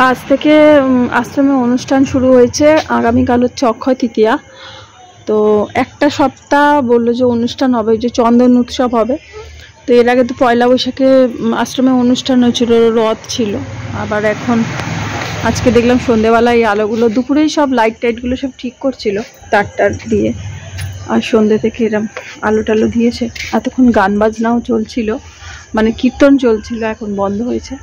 আজ থেকে আশ্রমে অনুষ্ঠান শুরু হয়েছে। আগামীকাল হচ্ছে অক্ষয় তৃতীয়া। তো একটা সপ্তাহ বললো যে অনুষ্ঠান হবে, যে চন্দন উৎসব হবে। তো এর আগে তো পয়লা বৈশাখে আশ্রমে অনুষ্ঠান হয়েছিল, রথ ছিল। আবার এখন আজকে দেখলাম সন্ধেবেলায় এই আলোগুলো, দুপুরেই সব লাইট টাইটগুলো সব ঠিক করছিল তার দিয়ে, আর সন্ধে থেকে এরম আলো টালো দিয়েছে। এতক্ষণ গান বাজনাও চলছিল, মানে কীর্তন চলছিল, এখন বন্ধ হয়েছে।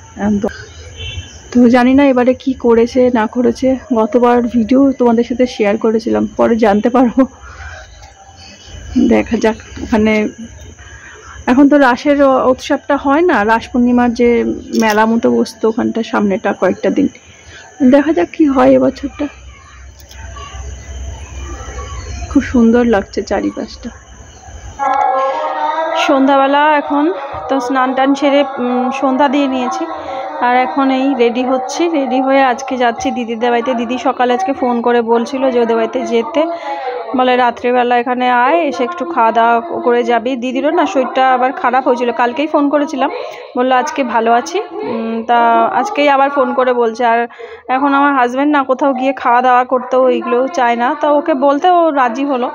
তো জানি না এবারে কি করেছে না করেছে। গতবার ভিডিও তোমাদের সাথে শেয়ার করেছিলাম, পরে জানতে পারবো। দেখা যাক। ওখানে এখন তো রাসের উৎসবটা হয় না, রাস পূর্ণিমার যে মেলা মতো বসতো ওখানটা, সামনেটা কয়েকটা দিন। দেখা যাক কি হয় এবছরটা। খুব সুন্দর লাগছে চারিপাশটা। সন্ধ্যাবেলা এখন তো স্নান টান সেরে সন্ধ্যা দিয়ে নিয়েছি, আর এখন এই রেডি হচ্ছি। রেডি হয়ে আজকে যাচ্ছি দিদিদের বাড়িতে। দিদি সকালে আজকে ফোন করে বলছিল যে ওদের বাড়িতে যেতে, বলে রাত্রিবেলা এখানে আয়, এসে একটু খাওয়া দাওয়া করে যাবি। দিদিরও না শরীরটা আবার খারাপ হয়েছিল, কালকেই ফোন করেছিলাম, বললো আজকে ভালো আছি। তা আজকেই আবার ফোন করে বলছে। আর এখন আমার হাজব্যান্ড না কোথাও গিয়ে খাওয়া দাওয়া করতেও এইগুলো চায় না, তা ওকে বলতে ও রাজি হলো।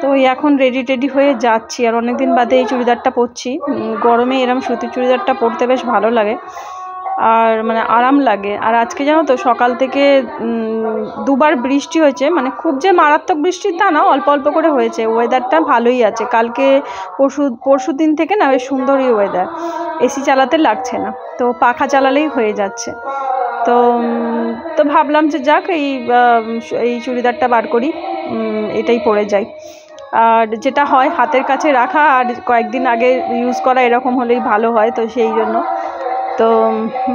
তো এখন রেডি টেডি হয়ে যাচ্ছি। আর অনেকদিন বাদে এই চুড়িদারটা পরছি। গরমে এরম সুতির চুড়িদারটা পরতে বেশ ভালো লাগে, আর মানে আরাম লাগে। আর আজকে জানো তো সকাল থেকে দুবার বৃষ্টি হয়েছে, মানে খুব যে মারাত্মক বৃষ্টি তা না, অল্প অল্প করে হয়েছে। ওয়েদারটা ভালোই আছে। কালকে পরশু দিন থেকে না বেশ সুন্দরই ওয়েদার, এসি চালাতে লাগছে না, তো পাখা চালালেই হয়ে যাচ্ছে। তো ভাবলাম যে যাক এই চুড়িদারটা বার করি, এটাই পরে যাই। আর যেটা হয় হাতের কাছে রাখা আর কয়েকদিন আগে ইউজ করা এরকম হলেই ভালো হয়, তো সেই জন্য তো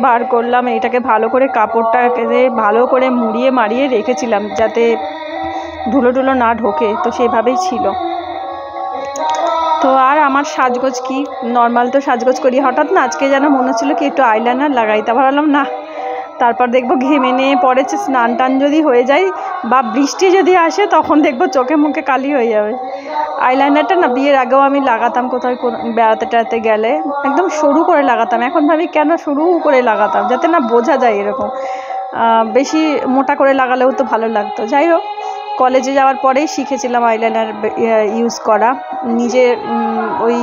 বার করলাম। এটাকে ভালো করে কাপড়টাকে ভালো করে মুড়িয়ে মারিয়ে রেখেছিলাম যাতে ধুলো টুলো না ঢোকে, তো সেইভাবেই ছিল। তো আর আমার সাজগোজ কি, নর্মাল তো সাজগোজ করি, হঠাৎ না আজকে যেন মনে হচ্ছিল কি একটু আইলাইনার লাগাই। তা ভাবলাম না, তারপর দেখবো ঘেমে নিয়ে পড়েছে, স্নান টান যদি হয়ে যায় বা বৃষ্টি যদি আসে তখন দেখবো চোখে মুখে কালি হয়ে যাবে। আইলাইনারটা না বিয়ের আগেও আমি লাগাতাম, কোথাও বেড়াতে টেড়াতে গেলে একদম সরু করে লাগাতাম। এখন ভাবি কেন সরু করে লাগাতাম, যাতে না বোঝা যায় এরকম। বেশি মোটা করে লাগালেও তো ভালো লাগতো। যাই হোক, কলেজে যাওয়ার পরেই শিখেছিলাম আইলাইনার ইউজ করা। নিজে ওই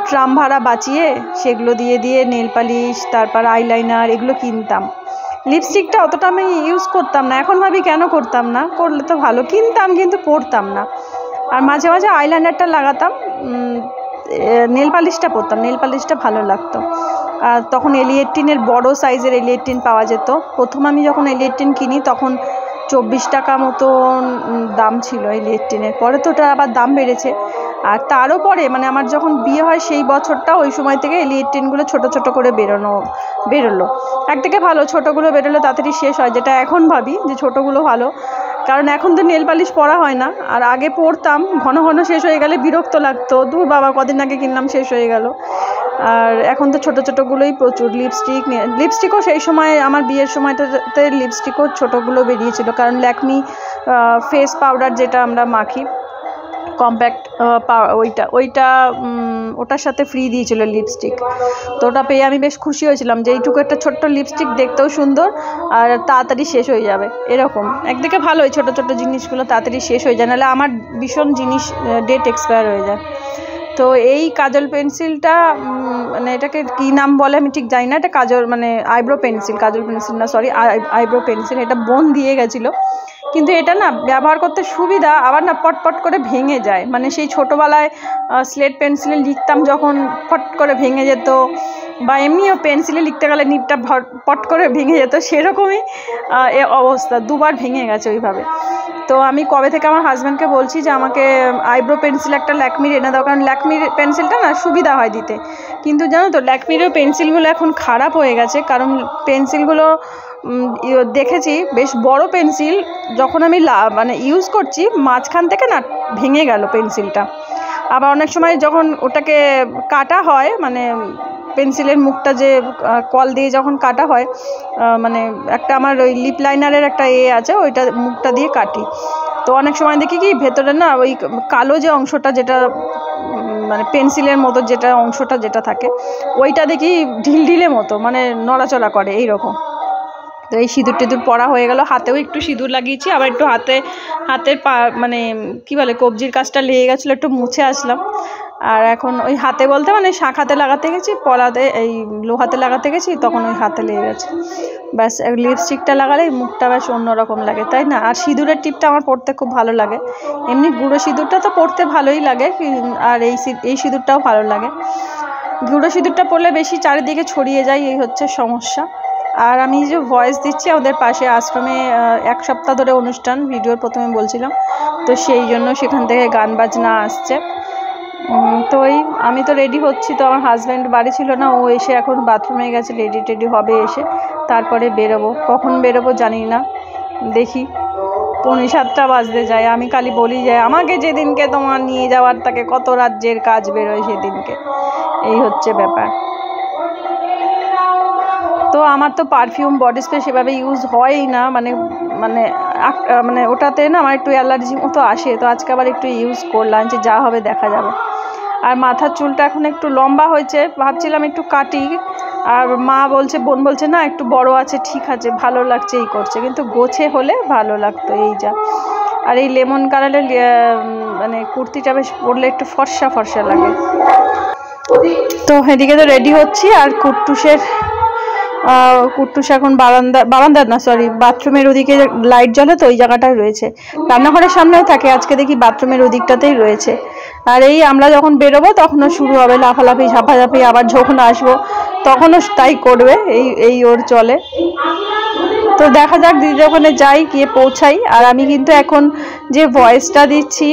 ট্রাম ভাড়া বাঁচিয়ে সেগুলো দিয়ে নেল পালিশ, তারপর আইলাইনার এগুলো কিনতাম। লিপস্টিকটা অতটা আমি ইউজ করতাম না, এখন ভাবি কেন করতাম না, করলে তো ভালো। কিনতাম কিন্তু পরতাম না। আর মাঝে মাঝে আইলাইনারটা লাগাতাম, নেল পালিশটা পরতাম, নেল পালিশটা ভালো লাগতো। আর তখন L18-এর বড়ো সাইজের L18 পাওয়া যেত। প্রথম আমি যখন L18 কিনি তখন 24 টাকা মতন দাম ছিল L18-এর, পরে তো ওটা আবার দাম বেড়েছে। আর তারও পরে মানে আমার যখন বিয়ে হয় সেই বছরটা, ওই সময় থেকে L18গুলো ছোটো ছোটো করে বেরোলো। একদিকে ভালো, ছোটোগুলো বেরোলে তাড়াতাড়ি শেষ হয়, যেটা এখন ভাবি যে ছোটোগুলো ভালো, কারণ এখন তো নেল পালিশ পরা হয় না। আর আগে পরতাম, ঘন ঘন শেষ হয়ে গেলে বিরক্ত লাগতো, দূর বাবা কদিন আগে কিনলাম শেষ হয়ে গেল। আর এখন তো ছোটো ছোটোগুলোই প্রচুর। লিপস্টিকও সেই সময় আমার বিয়ের সময়টাতে লিপস্টিকও ছোটোগুলো বেরিয়েছিল, কারণ ল্যাকমি ফেস পাউডার যেটা আমরা মাখি কম্প্যাক্ট, ওটার সাথে ফ্রি দিয়েছিল লিপস্টিক। তো ওটা পেয়ে আমি বেশ খুশি হয়েছিলাম যে এইটুকু একটা ছোট্ট লিপস্টিক, দেখতেও সুন্দর আর তাড়াতাড়ি শেষ হয়ে যাবে। এরকম একদিকে ভালো, ওই ছোটো ছোটো জিনিসগুলো তাড়াতাড়ি শেষ হয়ে যায়, নাহলে আমার ভীষণ জিনিস ডেট এক্সপায়ার হয়ে যায়। তো এই কাজল পেন্সিলটা, মানে এটাকে কী নাম বলে আমি ঠিক জানি না, এটা মানে আইব্রো পেন্সিল, কাজল পেন্সিল না, সরি আইব্রো পেন্সিল। এটা বোন দিয়ে গেছিলো, কিন্তু এটা না ব্যবহার করতে সুবিধা, আবার না পটপট করে ভেঙে যায়। মানে সেই ছোটোবেলায় স্লেট পেন্সিলে লিখতাম যখন ফট করে ভেঙে যেত, বা এমনিও পেন্সিলে লিখতে গেলে নিবটা পট করে ভেঙে যেত, সেরকমই এ অবস্থা, দুবার ভেঙে গেছে ওইভাবে। তো আমি কবে থেকে আমার হাজব্যান্ডকে বলছি যে আমাকে আইব্রো পেন্সিল একটা ল্যাকমির এনে দাও, কারণ ল্যাকমির পেন্সিলটা না সুবিধা হয় দিতে। কিন্তু জানো তো ল্যাকমিরও পেন্সিলগুলো এখন খারাপ হয়ে গেছে, কারণ পেন্সিলগুলো দেখেছি বেশ বড় পেন্সিল, যখন আমি মানে ইউজ করছি মাঝখান থেকে না ভেঙে গেল পেন্সিলটা। আবার অনেক সময় যখন ওটাকে কাটা হয়, মানে পেন্সিলের মুখটা যে কল দিয়ে যখন কাটা হয়, মানে একটা আমার ওই লিপ লাইনারের একটা আছে, ওইটা মুখটা দিয়ে কাটি। তো অনেক সময় দেখি কি ভেতরে না ওই কালো যে অংশটা, যেটা মানে পেন্সিলের মতো অংশটা যেটা থাকে, ওইটা দেখি ঢিলঢিলে মতো, মানে নড়াচড়া করে এইরকম। তো এই সিঁদুর টিঁদুর পরা হয়ে গেল, হাতেও একটু সিঁদুর লাগিয়েছি, আবার একটু হাতের মানে কি বলে কবজির কাজটা লেগে গেছিলো, একটু মুছে আসলাম। আর এখন ওই হাতে বলতে মানে শাঁখাতে লাগাতে গেছি, পলাতে এই লোহাতে লাগাতে গেছি, তখন ওই হাতে লেগে গেছে। ব্যাস লিপস্টিকটা লাগালে মুখটা বেশ অন্যরকম লাগে, তাই না? আর সিঁদুরের টিপটা আমার পরতে খুব ভালো লাগে, এমনি গুঁড়ো সিঁদুরটা তো পরতে ভালোই লাগে, আর এই সিঁদুরটাও ভালো লাগে। গুঁড়ো সিঁদুরটা পরলে বেশি চারিদিকে ছড়িয়ে যায়, এই হচ্ছে সমস্যা। আর আমি যে ভয়েস দিচ্ছি, আমাদের পাশে আশ্রমে 1 সপ্তাহ ধরে অনুষ্ঠান, ভিডিওর প্রথমে বলছিলাম, তো সেই জন্য সেখান থেকে গান বাজনা আসছে। তো আমি তো রেডি হচ্ছি, তো আমার হাজব্যান্ড বাড়ি ছিল না, ও এসে এখন বাথরুমে গেছে, রেডি হবে এসে, তারপরে বেরোবো। কখন বেরোবো জানি না, দেখি 6:45 বাজতে যায়। আমি খালি বলি যে আমাকে যেদিনকে তোমার নিয়ে যাওয়ার তাকে কত রাজ্যের কাজ বেরোয় সেদিনকে, এই হচ্ছে ব্যাপার। তো আমার তো পারফিউম বডি স্প্রে সেভাবে ইউজ হয়ই না, মানে ওটাতে না আমার একটু অ্যালার্জি মতো আসে, তো আজকে আবার একটু ইউজ করলাম, যে যা হবে দেখা যাবে। আর মাথার চুলটা এখন একটু লম্বা হয়েছে, ভাবছিলাম একটু কাটি, আর মা বলছে, বোন বলছে না একটু বড় আছে, ঠিক আছে ভালো লাগছে, এই করছে, কিন্তু গোছে হলে ভালো লাগতো, এই যা। আর এই লেমন কালারের মানে কুর্তিটা বেশ পরলে একটু ফর্সা ফর্সা লাগে। তো এদিকে তো রেডি হচ্ছি, আর কুট্টুস এখন বারান্দার না সরি বাথরুমের ওদিকে লাইট জ্বলে, তো ওই জায়গাটায় রয়েছে, রান্নাঘরের সামনেও থাকে, আজকে দেখি বাথরুমের ওদিকটাতেই রয়েছে। আর এই আমরা যখন বেরোবো তখনও শুরু হবে লাফালাফি ঝাপাঝাপি, আবার যখন আসবো তখনও তাই করবে, এই ওর চলে। তো দেখা যাক দিদি ওখানে যাই, গিয়ে পৌঁছাই। আর আমি কিন্তু এখন যে ভয়েসটা দিচ্ছি,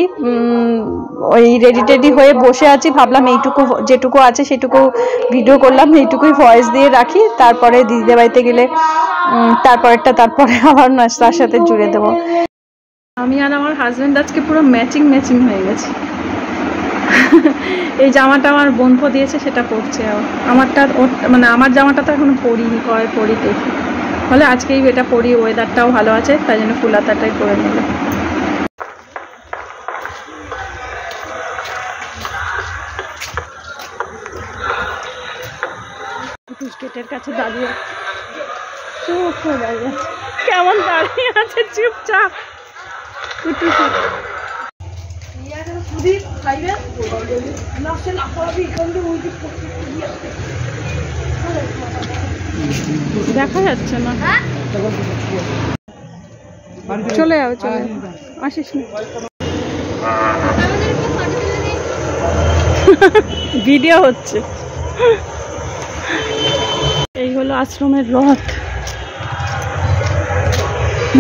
ওই রেডি হয়ে বসে আছি, ভাবলাম এইটুকু যেটুকু আছে সেটুকু ভিডিও করলাম, এইটুকুই ভয়েস দিয়ে রাখি, তারপরে দিদিদের বাড়িতে গেলে তারপরে আবার তার সাথে জুড়ে দেবো। আমি আর আমার হাজব্যান্ড আজকে পুরো ম্যাচিং হয়ে গেছে। এই জামাটা আমার বোনপো দিয়েছে, সেটা পরছে, আমারটা মানে আমার জামাটা তো এখনো পরিনি, পরি দেখি, ফলে আজকেই এটা পরি, ওয়েদারটাও ভালো আছে, তাই জন্য ফুলাতাটাই পরে নিল। গেটের কাছে দাঁড়িয়ে কেমন দাঁড়িয়ে আছে চুপচাপ। দেখা যাচ্ছে না, চলে যাবে, আসিস না, ভিডিও হচ্ছে। এই হলো আশ্রমের রথ।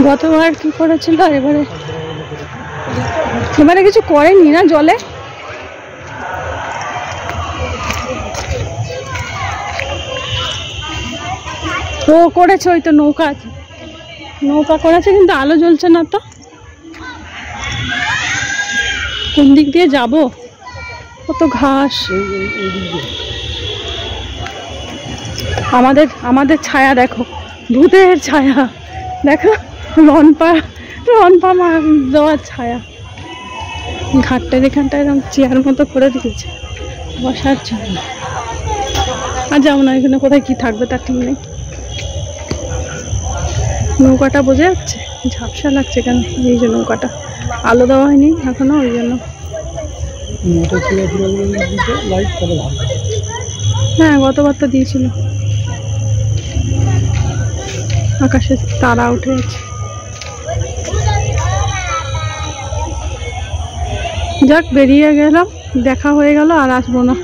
গতবার কি করেছিল, এবারে কিছু করেনি না জলে। ও করেছে, ওই তো নৌকা করেছে, কিন্তু আলো জ্বলছে না তো, কোন দিক দিয়ে যাব, কত ঘাস। আমাদের ছায়া দেখো, ভূতের ছায়া দেখো, রনপা দেওয়ার ছায়া। ঘাটটার এখানটা এরকম চেয়ার মতো করে দিয়েছে বসার জন্য। আর যাবো না, এখানে কোথায় কি থাকবে তার ঠিক নেই। নৌকাটা বোঝা যাচ্ছে, ঝাপসা লাগছে কেন, এই যে নৌকাটা আলো দেওয়া হয়নি এখনো, ওই জন্য। হ্যাঁ, গতবার তো দিয়েছিল। আকাশে তারা উঠে আছে। যাক, বেরিয়ে গেলাম, দেখা হয়ে গেল, আর আসবো না,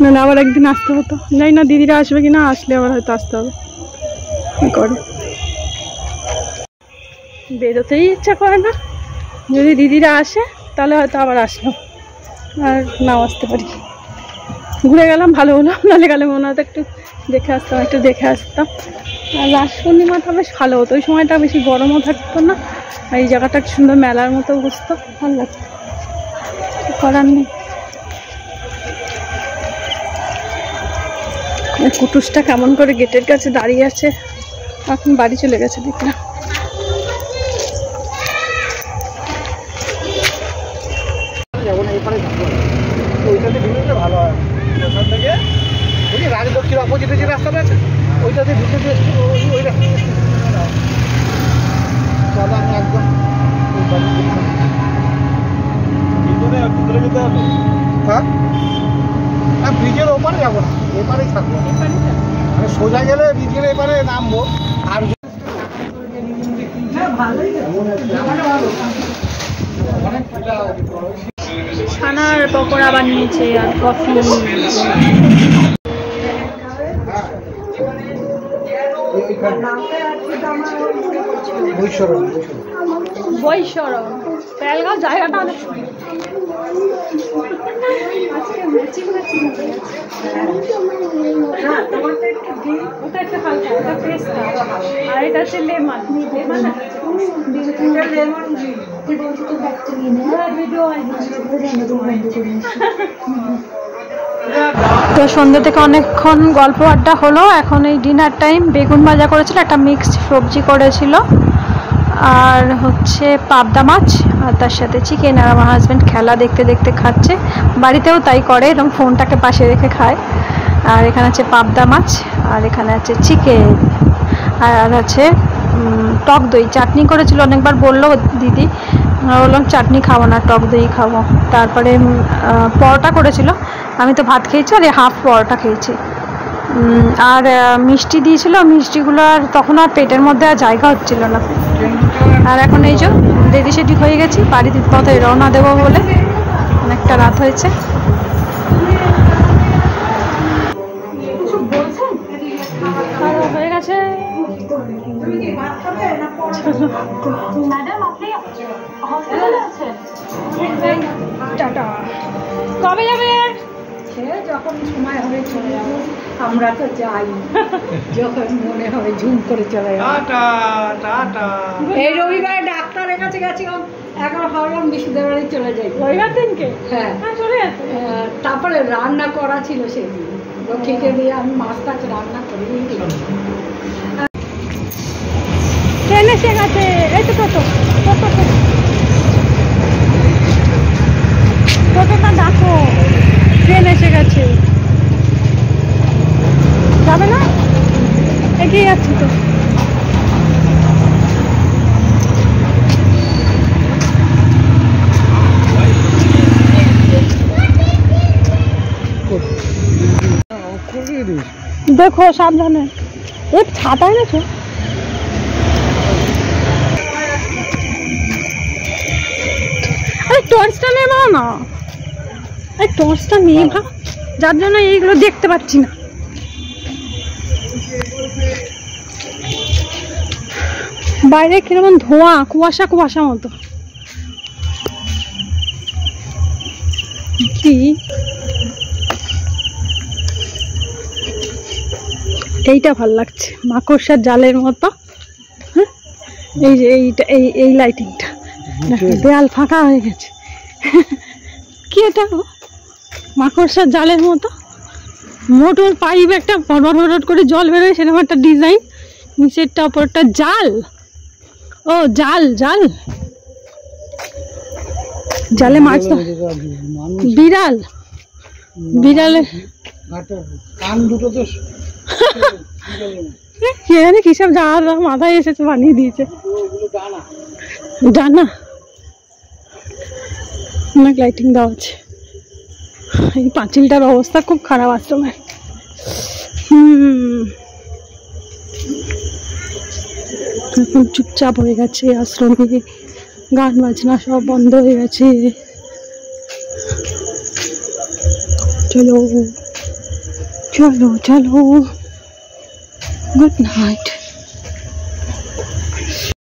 মানে আবার একদিন আসতে হতো, জানি না দিদিরা আসবে কিনা, আসলে আবার হয়তো আসতে হবে। কি করে বেরোতেই ইচ্ছা করে না, যদি দিদিরা আসে তাহলে হয়তো আবার আসলো, আর নাও আসতে পারি। ঘুরে গেলাম, ভালো হলো, নাহলে গেলে মনে হতো একটু দেখে আসতাম। আর রাস পূর্ণিমাটা বেশ ভালো হতো, ওই সময়টা বেশি গরমও থাকতো না, আর এই জায়গাটা সুন্দর মেলার মতো বসতো, ভালো লাগতো, করার নেই। কুটুসটা কেমন করে গেটের কাছে দাঁড়িয়ে আছে, এখন বাড়ি চলে গেছে দেখলাম। রাজলক্ষ্মীর অপোজিটে যে রাস্তাটা আছে, ওইটাতে ঢুকে ওই রাস্তা এপারেই থাকবো, মানে সোজা গেলে রিজের এপারে নামবো। আর ছানার পকোড়া বানিয়েছে আর কফি। বৈশরম বেলগাঁও জায়গাটা অনেক সুন্দর। ওটা একটা হালকা, ওটা ফ্রেশটা, আর এটা হচ্ছে লেমন। তো সন্ধ্যে থেকে অনেকক্ষণ গল্প আড্ডা হলো। এখন এই ডিনার টাইম। বেগুন ভাজা করেছিল, একটা মিক্সড সবজি করেছিল, আর হচ্ছে পাবদা মাছ, আর তার সাথে চিকেন। আর আমার হাজব্যান্ড খেলা দেখতে দেখতে খাচ্ছে, বাড়িতেও তাই করে, এবং ফোনটাকে পাশে রেখে খায়। আর এখানে আছে পাবদা মাছ, আর এখানে আছে চিকেন, আর আছে টক দই। চাটনি করেছিল, অনেকবার বললো দিদি, বললাম চাটনি খাবো না, টক দই খাবো। তারপরে পরোটা করেছিল, আমি তো ভাত খেয়েছি, আর হাফ পরোটা খেয়েছি। আর মিষ্টি দিয়েছিল, মিষ্টিগুলো আর তখন আর পেটের মধ্যে আর জায়গা হচ্ছিল না। আর এখন এই যে রেডি সেডি হয়ে গেছি, বাড়ির পথে রওনা দেবো বলে, অনেকটা রাত হয়েছে। হয়ে গেছে। টাটা। কবে যাবে? যখন সময় হবে চলে যাবো, আমরা তো যাই যখন মনে হবে ঝুম করে চলে যাবো। এই রবিবার ডাক্তারের কাছে গেছিলাম, এখন ভাবলাম বিশুদের বাড়ি চলে যাই। রবিবার দিনকে? হ্যাঁ চলে যাচ্ছে। তারপরে রান্না করা ছিল সেদিন, লক্ষ্মীকে দিয়ে আমি মাছ টাছ রান্না করি। ট্রেন এসে গেছে, এই তো টোটো, টোটোটা ডাকো, ট্রেন এসে গেছে। যাবে না? এগিয়ে যাচ্ছি তো। দেখো সাবধানে, এই ছাতা এনেছো? টর্চটা নেবো না, এই টর্চটা নিয়ে ভাব, যার জন্য এইগুলো দেখতে পাচ্ছি না। বাইরে কিরকম ধোঁয়া, কুয়াশা কুয়াশা মতো। কি এইটা ভাল লাগছে, মাকড়সার জালের মতো। হ্যাঁ, এই যে এইটা, এই লাইটিংটা, দেয়াল ফাঁকা হয়ে গেছে। কি এটা? মাকড়সার জালের মতো, মোটর পাইপ একটা ফরওয়ার্ড ফরওয়ার্ড করে জল বেরোয়, সেরকম একটা ডিজাইন, নিচেরটা ওপরটা জাল। ও জাল, জাল, জালে মাছ তো। বিড়াল, বিড়ালের কান দুটো তো কিসব জাল মাথায় এসেছে, বানিয়ে দিয়েছে। ডানা, অনেক লাইটিং দেওয়া আছে। এই পাঁচিলটার অবস্থা খুব খারাপ আশ্রমের। এখন চুপচাপ হয়ে গেছে আশ্রমে, গান বাজনা সব বন্ধ হয়ে গেছে। চলো চলো চলো, গুড নাইট।